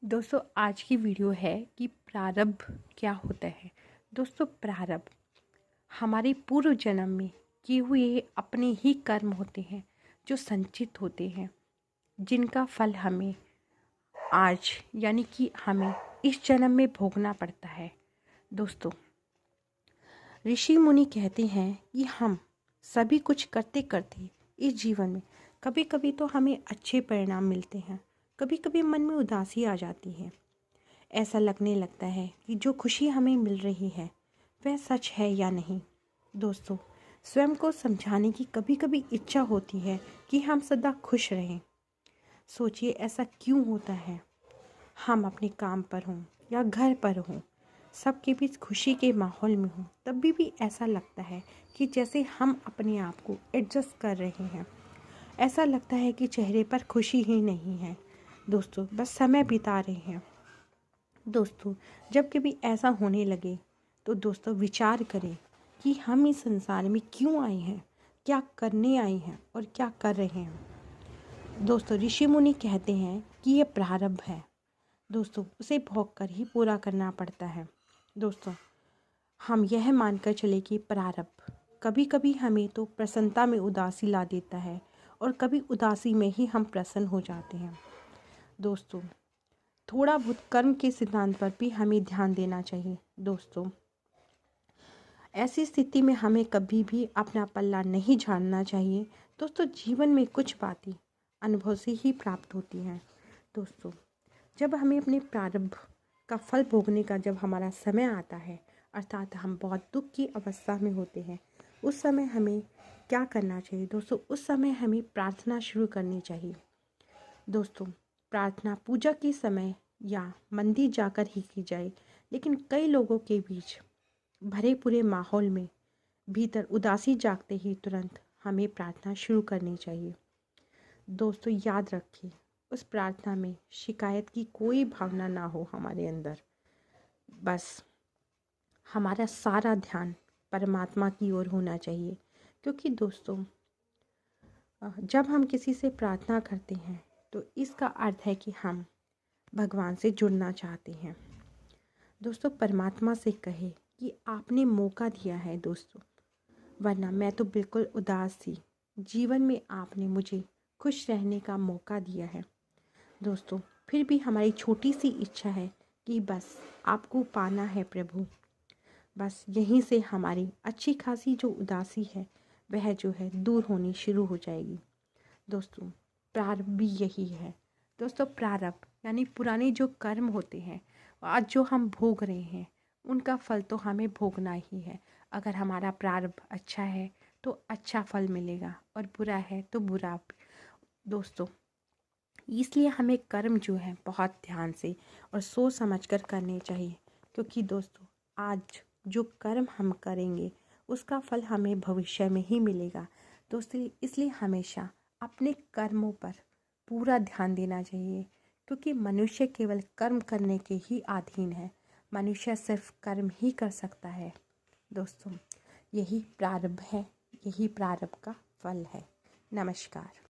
दोस्तों आज की वीडियो है कि प्रारब्ध क्या होता है। दोस्तों प्रारब्ध हमारे पूर्व जन्म में किए हुए अपने ही कर्म होते हैं जो संचित होते हैं, जिनका फल हमें आज यानी कि हमें इस जन्म में भोगना पड़ता है। दोस्तों ऋषि मुनि कहते हैं कि हम सभी कुछ करते करते इस जीवन में कभी कभी तो हमें अच्छे परिणाम मिलते हैं, कभी कभी मन में उदासी आ जाती है। ऐसा लगने लगता है कि जो खुशी हमें मिल रही है वह सच है या नहीं। दोस्तों स्वयं को समझाने की कभी कभी इच्छा होती है कि हम सदा खुश रहें। सोचिए ऐसा क्यों होता है। हम अपने काम पर हों या घर पर हों, सबके बीच खुशी के माहौल में हों, तब भी ऐसा लगता है कि जैसे हम अपने आप को एडजस्ट कर रहे हैं। ऐसा लगता है कि चेहरे पर खुशी ही नहीं है। दोस्तों बस समय बिता रहे हैं। दोस्तों जब कभी ऐसा होने लगे तो दोस्तों विचार करें कि हम इस संसार में क्यों आए हैं, क्या करने आए हैं और क्या कर रहे हैं। दोस्तों ऋषि मुनि कहते हैं कि ये प्रारब्ध है। दोस्तों उसे भोग कर ही पूरा करना पड़ता है। दोस्तों हम यह मानकर चले कि प्रारब्ध कभी कभी हमें तो प्रसन्नता में उदासी ला देता है और कभी उदासी में ही हम प्रसन्न हो जाते हैं। दोस्तों थोड़ा बहुत कर्म के सिद्धांत पर भी हमें ध्यान देना चाहिए। दोस्तों ऐसी स्थिति में हमें कभी भी अपना पल्ला नहीं झाड़ना चाहिए। दोस्तों जीवन में कुछ बातें अनुभव से ही प्राप्त होती हैं। दोस्तों जब हमें अपने प्रारब्ध का फल भोगने का जब हमारा समय आता है, अर्थात हम बहुत दुख की अवस्था में होते हैं, उस समय हमें क्या करना चाहिए। दोस्तों उस समय हमें प्रार्थना शुरू करनी चाहिए। दोस्तों प्रार्थना पूजा के समय या मंदिर जाकर ही की जाए, लेकिन कई लोगों के बीच भरे पूरे माहौल में भीतर उदासी जागते ही तुरंत हमें प्रार्थना शुरू करनी चाहिए। दोस्तों याद रखें उस प्रार्थना में शिकायत की कोई भावना ना हो हमारे अंदर। बस हमारा सारा ध्यान परमात्मा की ओर होना चाहिए, क्योंकि दोस्तों जब हम किसी से प्रार्थना करते हैं तो इसका अर्थ है कि हम भगवान से जुड़ना चाहते हैं। दोस्तों परमात्मा से कहे कि आपने मौका दिया है दोस्तों, वरना मैं तो बिल्कुल उदास थी। जीवन में आपने मुझे खुश रहने का मौका दिया है। दोस्तों फिर भी हमारी छोटी सी इच्छा है कि बस आपको पाना है प्रभु। बस यहीं से हमारी अच्छी खासी जो उदासी है वह जो है दूर होनी शुरू हो जाएगी। दोस्तों प्रारब्ध भी यही है। दोस्तों प्रारब्ध यानी पुराने जो कर्म होते हैं, आज जो हम भोग रहे हैं, उनका फल तो हमें भोगना ही है। अगर हमारा प्रारब्ध अच्छा है तो अच्छा फल मिलेगा और बुरा है तो बुरा। दोस्तों इसलिए हमें कर्म जो है बहुत ध्यान से और सोच समझकर करने चाहिए, क्योंकि दोस्तों आज जो कर्म हम करेंगे उसका फल हमें भविष्य में ही मिलेगा। दोस्तों इसलिए हमेशा अपने कर्मों पर पूरा ध्यान देना चाहिए, क्योंकि मनुष्य केवल कर्म करने के ही अधीन है। मनुष्य सिर्फ कर्म ही कर सकता है। दोस्तों यही प्रारब्ध है, यही प्रारब्ध का फल है। नमस्कार।